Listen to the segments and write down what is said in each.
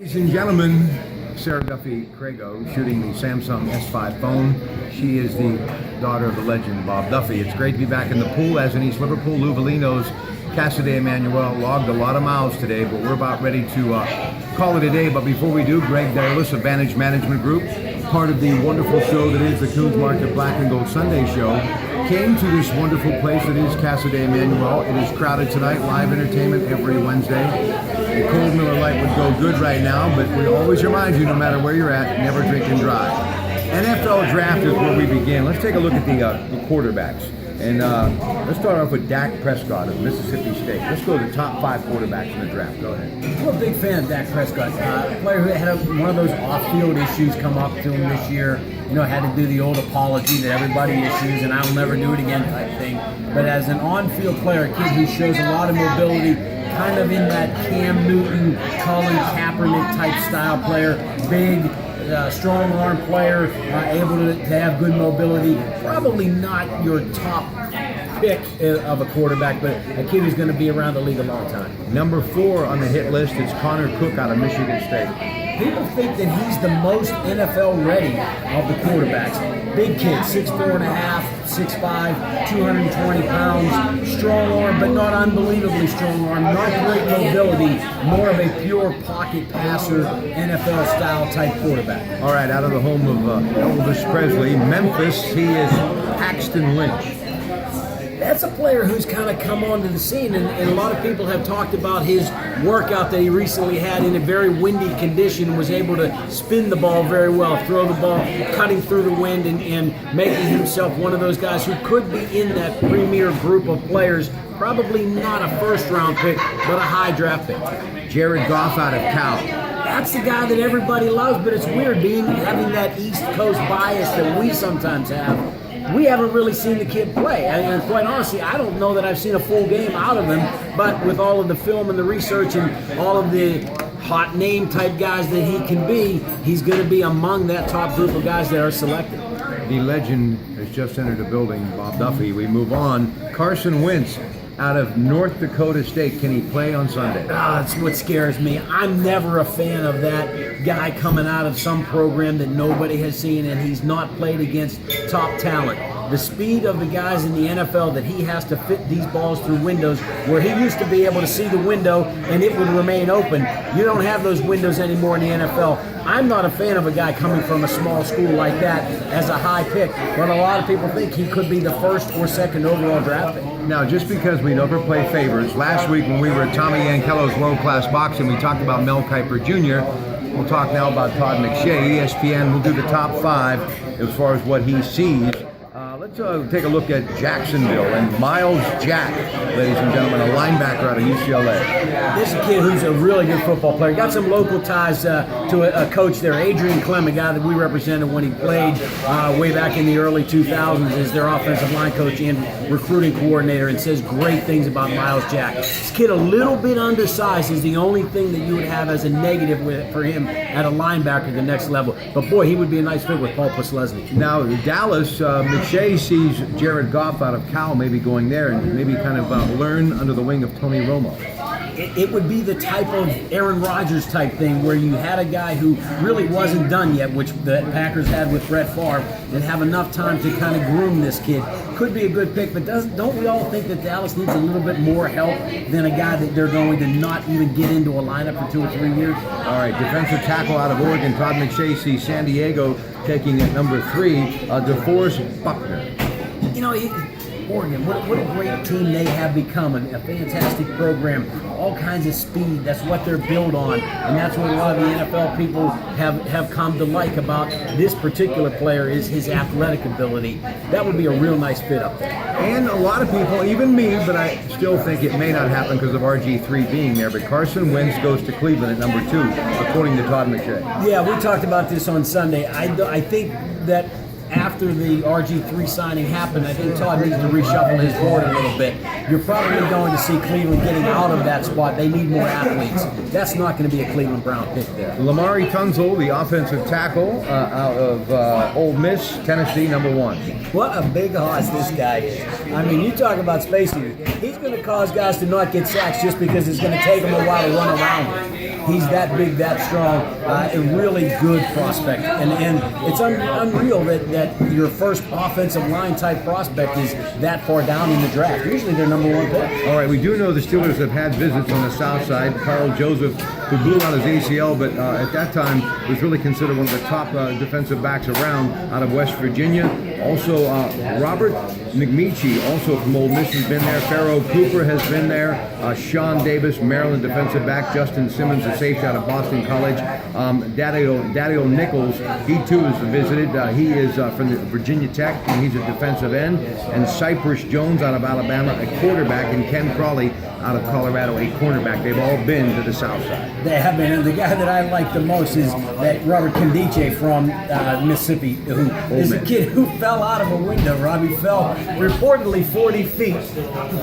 Ladies and gentlemen, Sarah Duffy Crago shooting the Samsung S5 phone. She is the daughter of the legend Bob Duffy. It's great to be back in the pool as in East Liverpool. Lou Valino's Cassidy Emanuel logged a lot of miles today, but we're about ready to call it a day. But before we do, Greg Darlis of Vantage Management Group, part of the wonderful show that is the Coons Market Black and Gold Sunday Show, came to this wonderful place that is Cassidy Emanuel. It is crowded tonight, live entertainment every Wednesday. A cold Miller Lite would go good right now, but we always remind you, no matter where you're at, never drink and drive. NFL draft is where we begin. Let's take a look at the quarterbacks. And let's start off with Dak Prescott of Mississippi State. Let's go to the top 5 quarterbacks in the draft. Go ahead. I'm a big fan of Dak Prescott. A player who had one of those off-field issues come up to him this year. You know, had to do the old apology that everybody issues, and I'll never do it again type thing. But as an on-field player, a kid who shows a lot of mobility, kind of in that Cam Newton, Colin Kaepernick type style player, big, strong arm player, able to have good mobility. Probably not your top pick of a quarterback, but a kid who's going to be around the league a long time. Number 4 on the hit list is Connor Cook out of Michigan State. People think that he's the most NFL ready of the quarterbacks. Big kid, 6'4.5", 6'5", 220 pounds, strong arm, but not unbelievably strong arm, not great mobility, more of a pure pocket passer, NFL style type quarterback. All right, out of the home of Elvis Presley, Memphis, he is Paxton Lynch. That's a player who's kind of come onto the scene, and a lot of people have talked about his workout that he recently had in a very windy condition and was able to spin the ball very well, throw the ball, cutting through the wind, and making himself one of those guys who could be in that premier group of players. Probably not a first-round pick, but a high draft pick. Jared Goff out of Cal. That's the guy that everybody loves, but it's weird having that East Coast bias that we sometimes have. We haven't really seen the kid play, and quite honestly, I don't know that I've seen a full game out of him, but with all of the film and the research and all of the hot name type guys that he can be, he's going to be among that top group of guys that are selected. The legend has just entered the building, Bob Duffy. We move on. Carson Wentz out of North Dakota State. Can he play on Sunday? That's what scares me. I'm never a fan of that guy coming out of some program that nobody has seen, and he's not played against top talent. The speed of the guys in the NFL that he has to fit these balls through windows, where he used to be able to see the window and it would remain open. You don't have those windows anymore in the NFL. I'm not a fan of a guy coming from a small school like that as a high pick, but a lot of people think he could be the first or second overall draft pick. Now, just because we never play favorites, last week when we were at Tommy Yankello's World Class Boxing, we talked about Mel Kiper Jr. We'll talk now about Todd McShay. ESPN will do the top 5 as far as what he sees. Let's take a look at Jacksonville and Miles Jack, ladies and gentlemen, a linebacker out of UCLA. This is a kid who's a really good football player. Got some local ties to a coach there, Adrian Clem, a guy that we represented when he played way back in the early 2000s as their offensive line coach and recruiting coordinator, and says great things about Miles Jack. This kid a little bit undersized is the only thing that you would have as a negative for him at a linebacker at the next level. But boy, he would be a nice fit with Paul Posluszny. Now, Dallas, McShay sees Jared Goff out of Cal maybe going there and maybe kind of learn under the wing of Tony Romo. It would be the type of Aaron Rodgers type thing where you had a guy who really wasn't done yet, which the Packers had with Brett Favre, and have enough time to kind of groom this kid. Could be a good pick, but don't we all think that Dallas needs a little bit more help than a guy that they're going to not even get into a lineup for 2 or 3 years? All right, defensive tackle out of Oregon, Todd McShay sees San Diego taking at number 3, DeForest Buckner. You know, Oregon, what a great team they have become, a fantastic program, all kinds of speed. That's what they're built on, and that's what a lot of the NFL people have come to like about this particular player is his athletic ability. That would be a real nice fit up there. And a lot of people, even me, but I still think it may not happen because of RG3 being there, but Carson Wentz goes to Cleveland at number 2, according to Todd McShay. Yeah, we talked about this on Sunday. I think that after the RG3 signing happened, I think Todd needs to reshuffle his board a little bit. You're probably going to see Cleveland getting out of that spot. They need more athletes. That's not going to be a Cleveland Brown pick there. Lamari Tunzel, the offensive tackle out of Ole Miss, Tennessee, number 1. What a big hoss this guy is. I mean, you talk about space heaters. He's going to cause guys to not get sacks just because it's going to take him a while to run around him. He's that big, that strong, a really good prospect. And it's unreal that your first offensive line type prospect is that far down in the draft. Usually they're number 1 pick. All right, we do know the Steelers have had visits on the south side. Carl Joseph, who blew out his ACL, but at that time was really considered one of the top defensive backs around out of West Virginia. Also, Robert McMeechie, also from Ole Miss, has been there. Pharaoh Cooper has been there. Sean Davis, Maryland defensive back. Justin Simmons, a safety out of Boston College. Daddio Nichols, he too has visited. He is from the Virginia Tech, and he's a defensive end. And Cypress Jones out of Alabama, a quarterback, and Ken Crawley out of Colorado, a cornerback. They've all been to the south side. They have been. And the guy that I like the most is that Robert Kendiche from Mississippi, who is a kid who fell out of a window. Robbie fell reportedly 40 feet,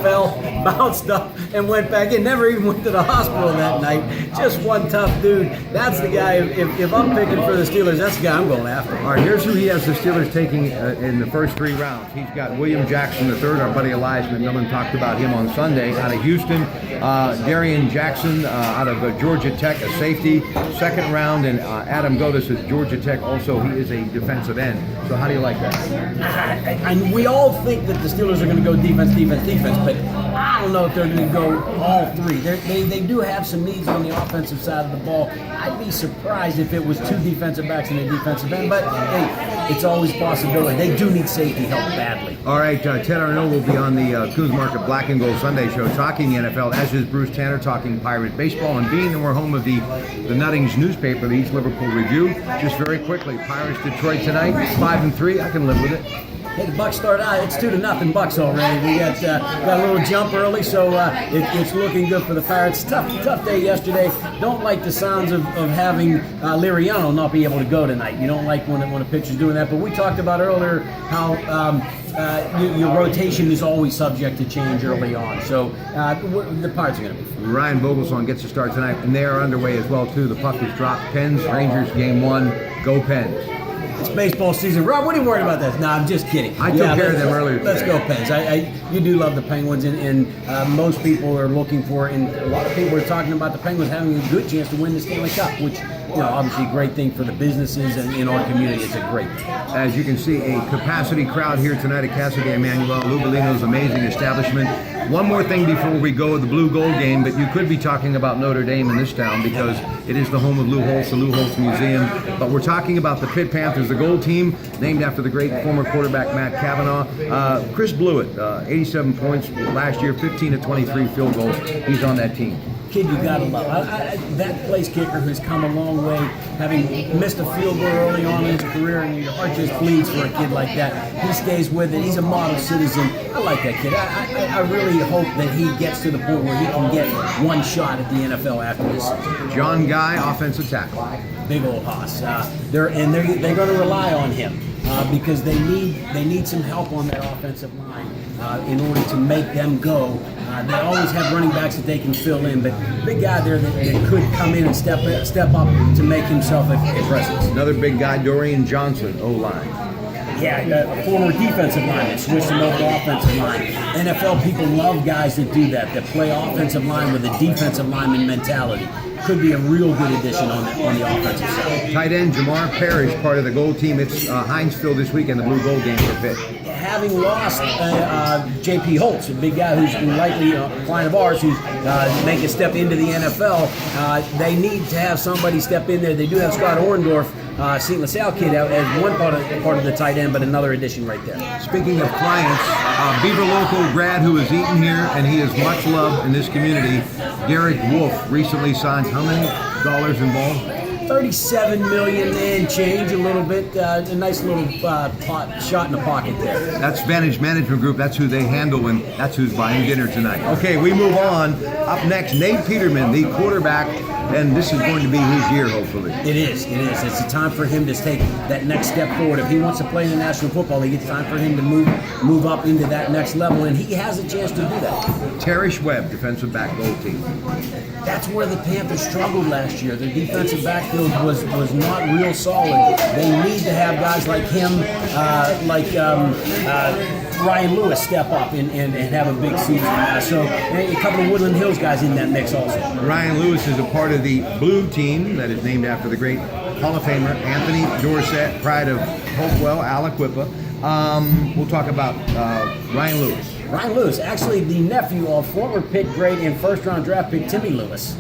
fell, bounced up, and went back in. Never even went to the hospital that night. Just one tough dude. That's the guy. If I'm picking for the Steelers, that's the guy I'm going after. All right, here's who he has the Steelers taking in the first 3 rounds. He's got William Jackson III, our buddy Elias McMillan talked about him on Sunday, out of Houston. Darian Jackson out of Georgia Tech, a safety, 2nd round, and Adam Godas at Georgia Tech. Also, he is a defensive end. So how do you like that? And we all think that the Steelers are going to go defense, but I don't know if they're going to go all 3. They do have some needs on the offensive side of the ball. I'd be surprised if it was 2 defensive backs and a defensive end, but hey, it's always a possibility. They do need safety help badly. All right, Ted Arnaud will be on the Coons Market Black and Gold Sunday show talking NFL, as is Bruce Tanner talking Pirate baseball. And being that we're home of the Nuttings newspaper, the East Liverpool Review, just very quickly, Pirates Detroit tonight, 5-3. I can live with it. Hey, the Bucks start out. It's 2-0 Bucks already. We got a little jump early, so it's looking good for the Pirates. Tough day yesterday. Don't like the sounds of having Liriano not be able to go tonight. You don't like when a pitcher's doing that. But we talked about earlier how your rotation is always subject to change early on. So the Pirates are going to be fine. Ryan Vogelsong gets a start tonight, and they are underway as well too. The puck is dropped. Pens, Rangers, game 1. Go Pens. It's baseball season. Rob, what are you worried about this? No, I'm just kidding. I took care of them earlier. Let's go Pens. You do love the Penguins, and most people are looking for it, and a lot of people are talking about the Penguins having a good chance to win the Stanley Cup, which, obviously a great thing for the businesses and in our community. It's a great thing. As you can see, a capacity crowd here tonight at Casa de Emmanuel, Lou Bellino's amazing establishment. One more thing before we go with the Blue Gold game, but you could be talking about Notre Dame in this town because it is the home of Lou Holtz, the Lou Holtz Museum. But we're talking about the Pitt Panthers, the gold team, named after the great former quarterback Matt Cavanaugh. Chris Blewett, 87 points last year, 15 of 23 field goals. He's on that team. Kid you gotta love. That place kicker who's come a long way, having missed a field goal early on in his career, and your heart just bleeds for a kid like that. He stays with it. He's a model citizen. I like that kid. I really hope that he gets to the point where he can get one shot at the NFL after this season. John Guy, offensive tackle. Big old hoss. They're going to rely on him. Because they need some help on that offensive line in order to make them go. They always have running backs that they can fill in, but big guy there that could come in and step up to make himself a presence. Another big guy, Dorian Johnson, O-line. Yeah, a former defensive lineman, switched him over to offensive line. NFL people love guys that do that play offensive line with a defensive lineman mentality. Could be a real good addition on the offensive side. Tight end Jamar Parrish, part of the gold team. It's Hinesville this weekend, the Blue Gold game for Pitt. Having lost J.P. Holtz, a big guy who's likely a client of ours who's make a step into the NFL, they need to have somebody step in there. They do have Scott Orndorff, St. LaSalle kid, out as one part of the tight end, but another addition right there. Speaking of clients, Beaver local grad who is eaten here, and he is much loved in this community. Derek Wolf recently signed how many dollars involved? $37 million and change, a little bit, a nice little shot in the pocket there. That's Vantage Management Group. That's who they handle, and that's who's buying dinner tonight. Okay, we move on. Up next, Nate Peterman, the quarterback and this is going to be his year, hopefully. It is. It's a time for him to take that next step forward. If he wants to play in the National Football League, it's time for him to move up into that next level, and he has a chance to do that. Terrish Webb, defensive back, gold team. That's where the Panthers struggled last year. Their defensive backfield was not real solid. They need to have guys like him, Ryan Lewis step up and have a big season. So a couple of Woodland Hills guys in that mix also. Ryan Lewis is a part of the blue team that is named after the great Hall of Famer Anthony Dorsett, pride of Hopewell, Aliquippa. We'll talk about Ryan Lewis. Ryan Lewis, actually the nephew of former Pitt great and first-round draft pick Timmy Lewis.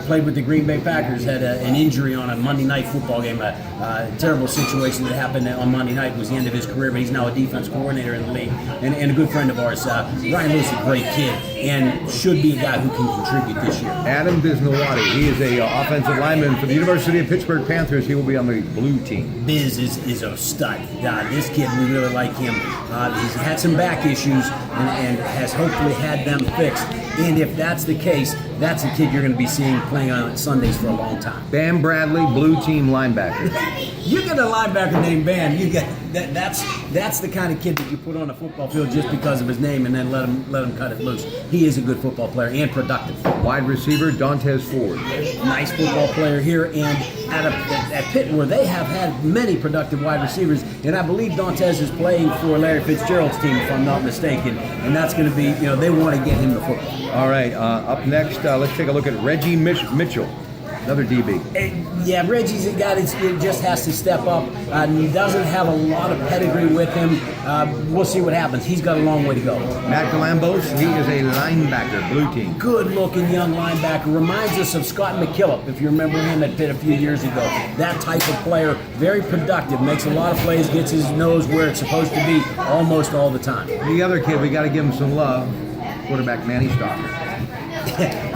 Played with the Green Bay Packers, had an injury on a Monday night football game, a terrible situation that happened on Monday night. It was the end of his career, but he's now a defense coordinator in the league and a good friend of ours. Ryan Lewis is a great kid and should be a guy who can contribute this year. Adam Biznawati, he is a offensive lineman for the University of Pittsburgh Panthers. He will be on the blue team. Biz is a stud. This kid, we really like him. He's had some back issues and has hopefully had them fixed. And if that's the case, that's a kid you're going to be seeing playing on Sundays for a long time. Bam Bradley, blue team linebacker. You get a linebacker named Bam, you get that's the kind of kid that you put on a football field just because of his name and then let him cut it loose. He is a good football player and productive. Wide receiver, Dantes Ford. Nice football player here, and at Pitt, where they have had many productive wide receivers, and I believe Dantes is playing for Larry Fitzgerald's team, if I'm not mistaken, and that's going to be, they want to get him the football. All right, up next, let's take a look at Reggie Mitchell, another DB. Yeah, Reggie's a guy that just has to step up. He doesn't have a lot of pedigree with him. We'll see what happens. He's got a long way to go. Matt Galambos, he is a linebacker, blue team. Good-looking young linebacker. Reminds us of Scott McKillop, if you remember him at Pitt a few years ago. That type of player, very productive, makes a lot of plays, gets his nose where it's supposed to be almost all the time. The other kid, we got to give him some love, quarterback Manny Stalker.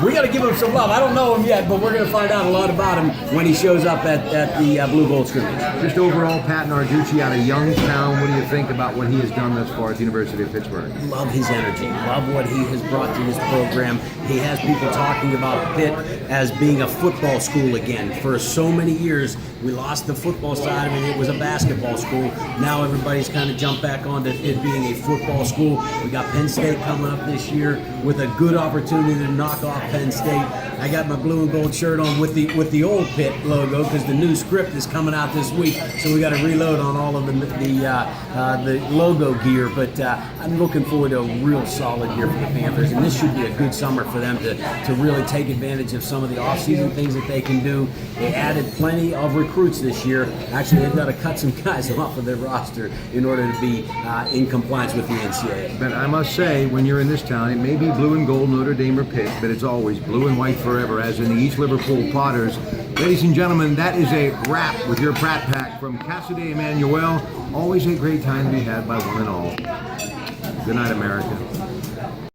We got to give him some love. I don't know him yet, but we're going to find out a lot about him when he shows up at the Blue Gold scrimmage. Just overall, Pat Narducci out of Youngstown, what do you think about what he has done thus far at the University of Pittsburgh? Love his energy. Love what he has brought to his program. He has people talking about Pitt as being a football school again. For so many years, we lost the football side of it. It was a basketball school. Now everybody's kind of jumped back onto it being a football school. We got Penn State coming up this year with a good opportunity to knock off Penn State. I got my blue and gold shirt on with the old Pitt logo because the new script is coming out this week, so we got to reload on all of the logo gear. But I'm looking forward to a real solid year for the Panthers, and this should be a good summer for them to really take advantage of some of the off-season things that they can do. They added plenty of recruits this year. Actually, they've got to cut some guys off of their roster in order to be in compliance with the NCAA. But I must say, when you're in this town, it may be blue and gold, Notre Dame or Pitt, but it's always blue and white forever, as in the East Liverpool Potters. Ladies and gentlemen, that is a wrap with your Pratt Pack from Cassidy Emmanuel. Always a great time to be had by one and all. Good night, America.